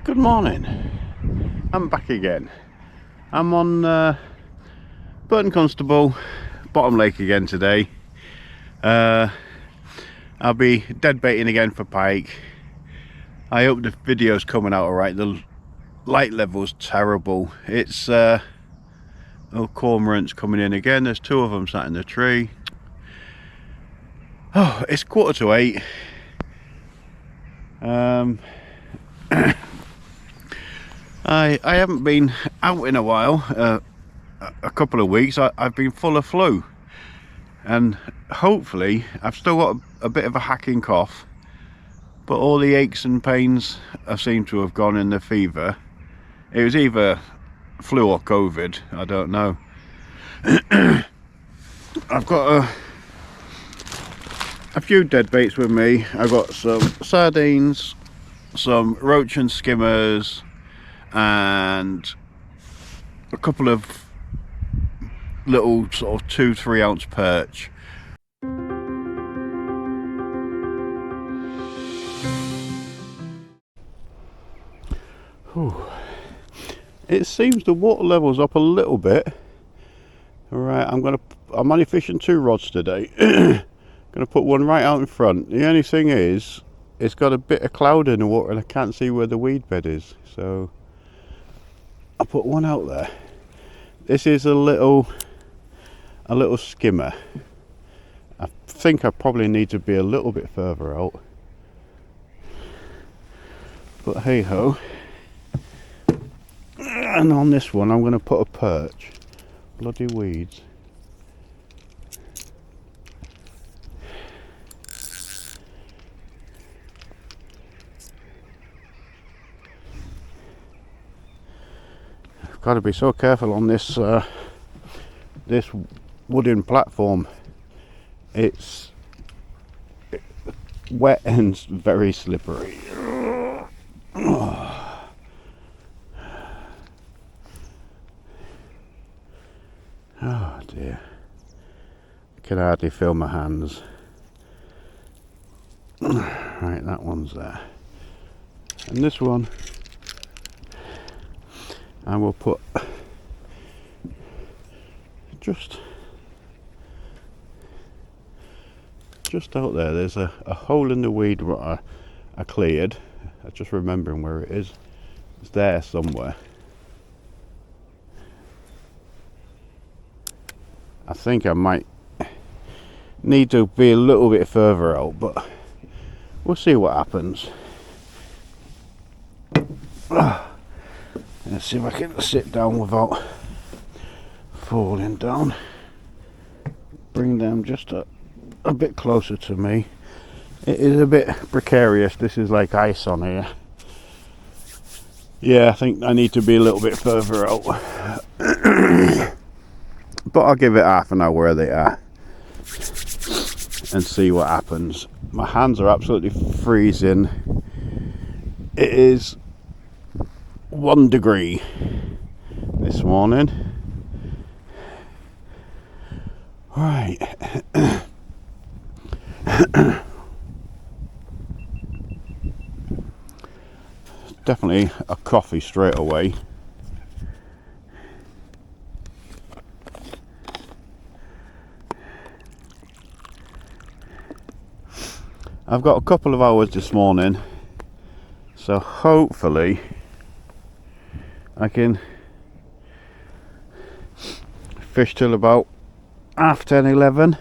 Good morning. I'm back again. I'm on Burton Constable, Bottom Lake again today. I'll be dead baiting again for pike. I hope the video's coming out alright. The light level's terrible. It's cormorants coming in again. There's two of them sat in the tree. Oh, it's 7:45. I haven't been out in a while, a couple of weeks. I've been full of flu, and hopefully I've still got a bit of a hacking cough, but all the aches and pains seem to have gone in the fever. It was either flu or COVID, I don't know. I've got a few dead baits with me. I've got some sardines, some roach and skimmers, and a couple of little sort of 2-3 ounce perch. Whew. It seems the water level's up a little bit. Alright, I'm only fishing 2 rods today. Gonna put one right out in front. The only thing is, it's got a bit of cloud in the water and I can't see where the weed bed is, so I'll put one out there. This is a little skimmer. I think I probably need to be a little bit further out, but hey ho. And on this one I'm going to put a perch. Bloody weeds. Got to be so careful on this this wooden platform. It's wet and very slippery. Oh dear, I can hardly feel my hands. Right, that one's there, and this one I will put just out there. There's a hole in the weed that I cleared. I'm just remembering where it is. It's there somewhere. I think I might need to be a little bit further out, but we'll see what happens. Let's see if I can sit down without falling down. Bring them just a bit closer to me. It is a bit precarious. This is like ice on here. Yeah, I think I need to be a little bit further out. But I'll give it half an hour where they are and see what happens. My hands are absolutely freezing. It is 1 degree this morning. Right. Definitely a coffee straight away. I've got a couple of hours this morning, so hopefully I can fish till about 10:30, 11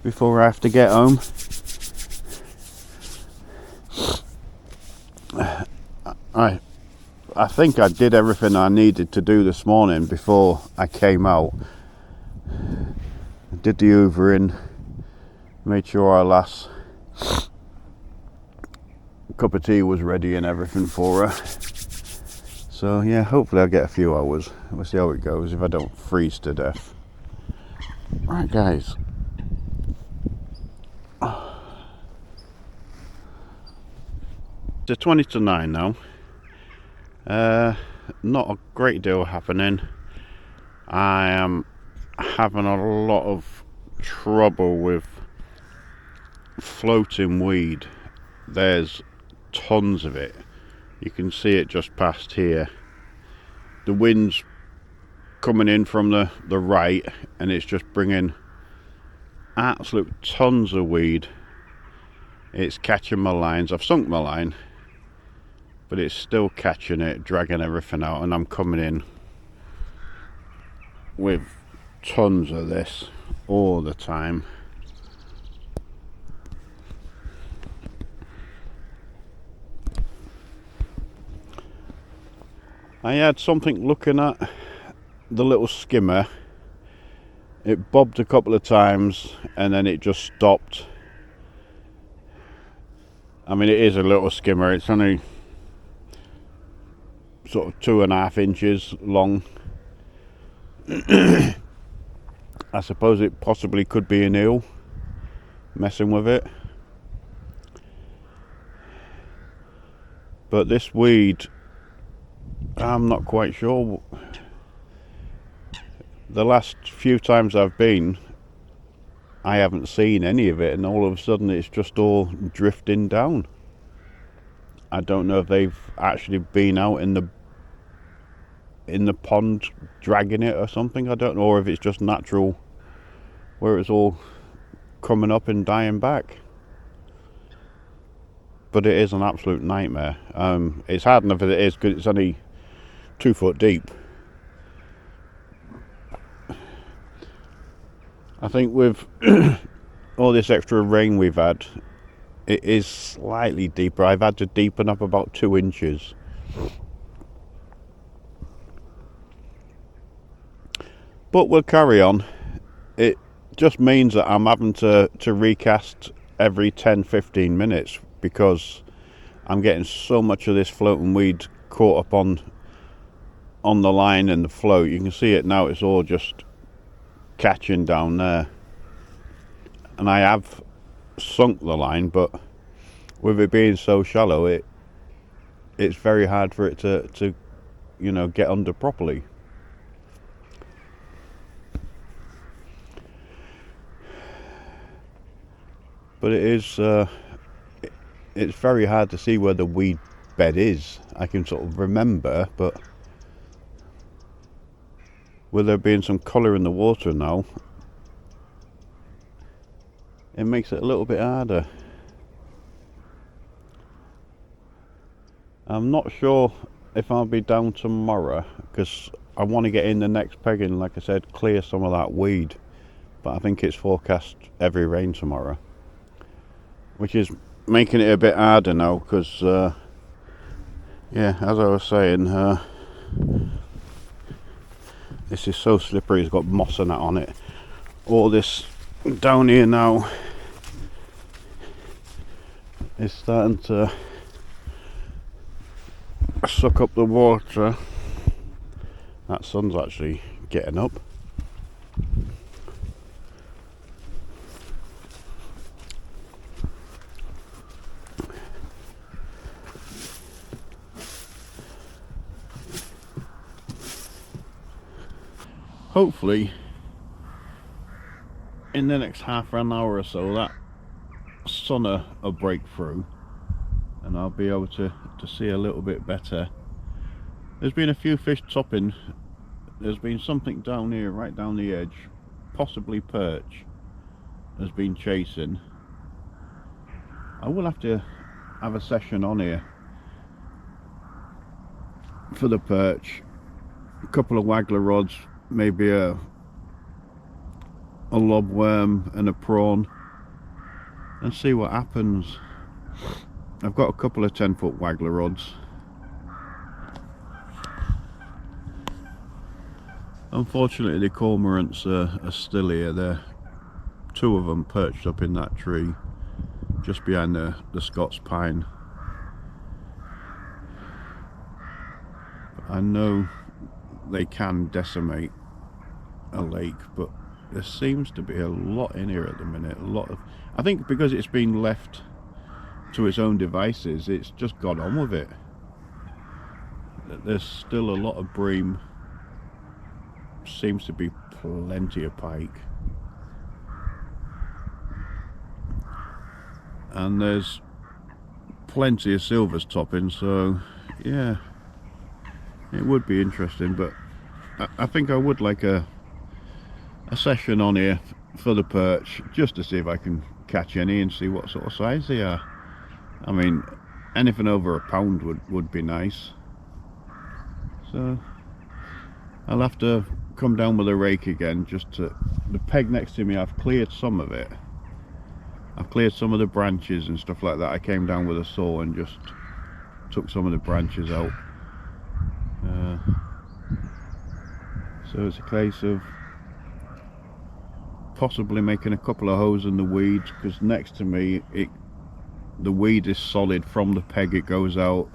before I have to get home. I think I did everything I needed to do this morning before I came out. I did the hoovering, made sure our last cup of tea was ready and everything for her. So yeah, hopefully I'll get a few hours. We'll see how it goes, if I don't freeze to death. Right guys, it's 20 to 9 now. Not a great deal happening. I am having a lot of trouble with floating weed. There's tons of it. You can see it just past here. The wind's coming in from the right, and it's just bringing absolute tons of weed. It's catching my lines. I've sunk my line, but it's still catching it, dragging everything out, and I'm coming in with tons of this all the time. I had something looking at the little skimmer. It bobbed a couple of times and then it just stopped. I mean, it is a little skimmer. It's only sort of 2.5 inches long. I suppose it possibly could be an eel messing with it. But this weed, I'm not quite sure. The last few times I've been, I haven't seen any of it, and all of a sudden it's just all drifting down. I don't know if they've actually been out in the pond dragging it or something. I don't know, or if it's just natural where it's all coming up and dying back. But it is an absolute nightmare. It's hard enough as it is because it's only 2 foot deep. I think with all this extra rain we've had, it is slightly deeper. I've had to deepen up about 2 inches. But we'll carry on. It just means that I'm having to recast every 10-15 minutes because I'm getting so much of this floating weed caught up on the line and the float. You can see it now, it's all just catching down there. And I have sunk the line, but with it being so shallow, it's very hard for it to get under properly. But it is it's very hard to see where the weed bed is. I can sort of remember, but with there being some colour in the water now, it makes it a little bit harder. I'm not sure if I'll be down tomorrow because I want to get in the next pegging, like I said, clear some of that weed, but I think it's forecast heavy rain tomorrow, which is making it a bit harder now because yeah, as I was saying, this is so slippery. It's got moss and that on it. All this down here now is starting to suck up the water. That sun's actually getting up. Hopefully in the next half an hour or so that sun will break through and I'll be able to see a little bit better. There's been a few fish topping. There's been something down here, right down the edge, possibly perch, has been chasing. I will have to have a session on here for the perch. A couple of waggler rods, maybe a lobworm and a prawn, and see what happens. I've got a couple of 10-foot waggler rods. Unfortunately the cormorants are still here. There are 2 of them perched up in that tree just behind the Scots pine. I know they can decimate a lake, but there seems to be a lot in here at the minute. A lot of, I think because it's been left to its own devices, it's just got on with it. There's still a lot of bream. Seems to be plenty of pike, and there's plenty of silvers topping, so Yeah, it would be interesting, but I think I would like a session on here for the perch, just to see if I can catch any and see what sort of size they are. I mean, anything over £1 would be nice. So I'll have to come down with a rake again, just to, the peg next to me, I've cleared some of it. I've cleared some of the branches and stuff like that. I came down with a saw and just took some of the branches out. So it's a case of possibly making a couple of holes in the weeds, because next to me the weed is solid from the peg. It goes out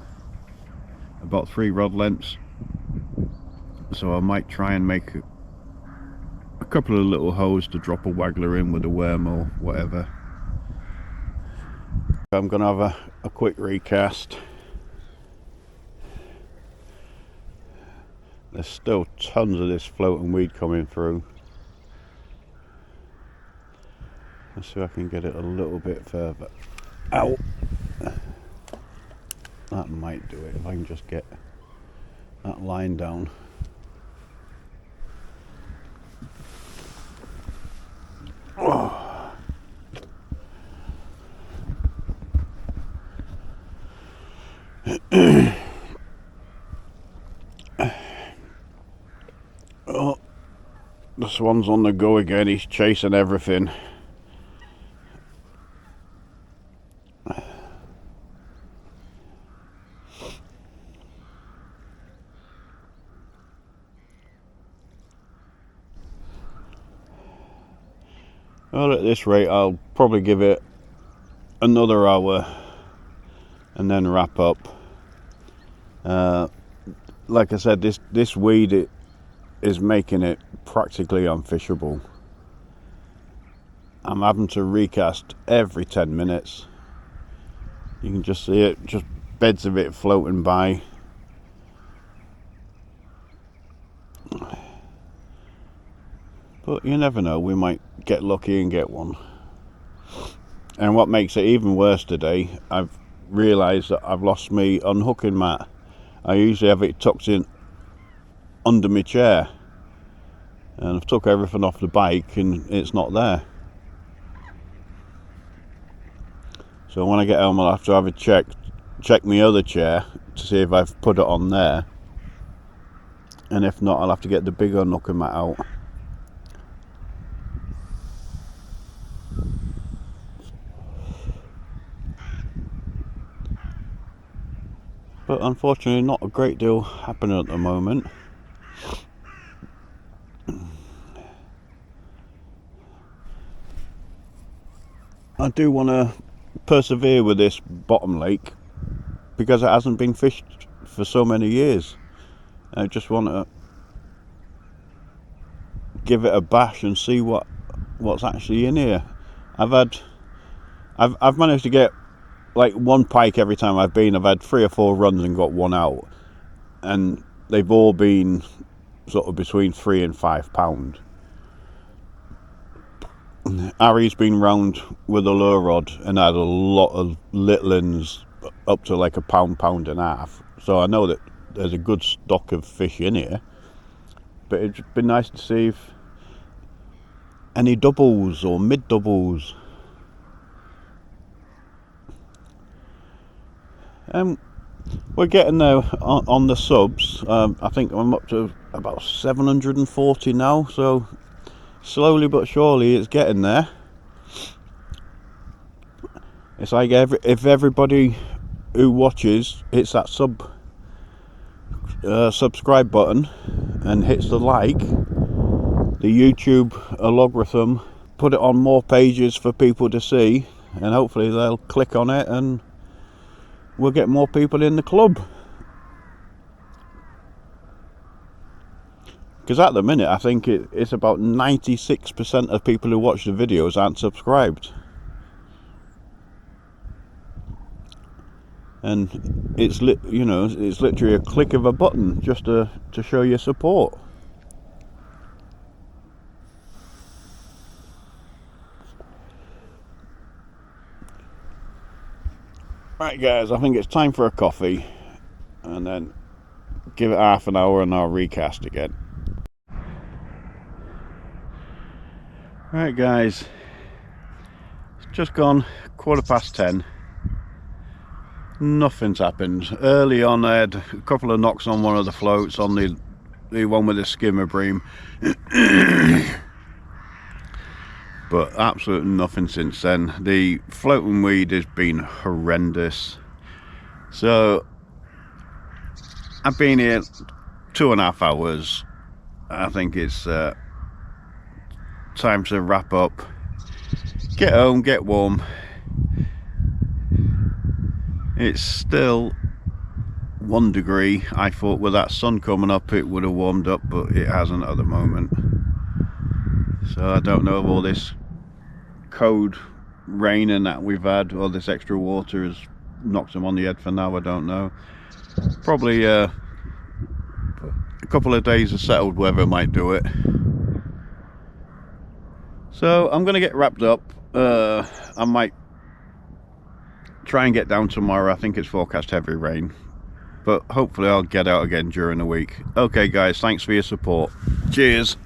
about 3 rod lengths, so I might try and make a couple of little holes to drop a waggler in with a worm or whatever. I'm gonna have a quick recast. There's still tons of this floating weed coming through. Let's see if I can get it a little bit further out. That might do it, if I can just get that line down. Oh. Oh, the swan's on the go again. He's chasing everything. Well, at this rate, I'll probably give it another hour and then wrap up. Like I said, this weed is making it practically unfishable. I'm having to recast every 10 minutes. You can just see it, just beds of it floating by. But you never know, we might get lucky and get one. And what makes it even worse today, I've realised that I've lost my unhooking mat. I usually have it tucked in under my chair, and I've took everything off the bike and it's not there. So when I get home, I'll have to have a check my other chair to see if I've put it on there, and if not, I'll have to get the big unhooking mat out. But unfortunately, not a great deal happening at the moment. I do want to persevere with this bottom lake because it hasn't been fished for so many years. I just want to give it a bash and see what's actually in here. I've managed to get like 1 pike every time I've been. I've had 3 or 4 runs and got 1 out, and they've all been sort of between £3 and £5. Harry's been round with a lure rod and had a lot of littlins up to like £1, £1.5. So I know that there's a good stock of fish in here, but it'd be nice to see if any doubles or mid doubles. We're getting there on the subs. I think I'm up to about 740 now, so slowly but surely it's getting there. It's like if everybody who watches hits that subscribe button and hits the like, the YouTube algorithm put it on more pages for people to see, and hopefully they'll click on it and we'll get more people in the club. Because at the minute, I think it's about 96% of people who watch the videos aren't subscribed. And it's it's literally a click of a button just to show your support. Right guys, I think it's time for a coffee. and then give it half an hour and I'll recast again. Right guys, it's just gone 10:15. Nothing's happened. Early on I had a couple of knocks on one of the floats, on the one with the skimmer bream. But absolutely nothing since then. The floating weed has been horrendous. So I've been here 2.5 hours. I think it's time to wrap up, get home, get warm. It's still 1 degree. I thought with that sun coming up it would have warmed up, but it hasn't at the moment. So I don't know if all this cold raining that we've had, or this extra water, has knocked them on the head for now. I don't know. Probably a couple of days of settled weather might do it. So I'm going to get wrapped up. I might try and get down tomorrow. I think it's forecast heavy rain, but hopefully I'll get out again during the week. Okay guys, thanks for your support. Cheers.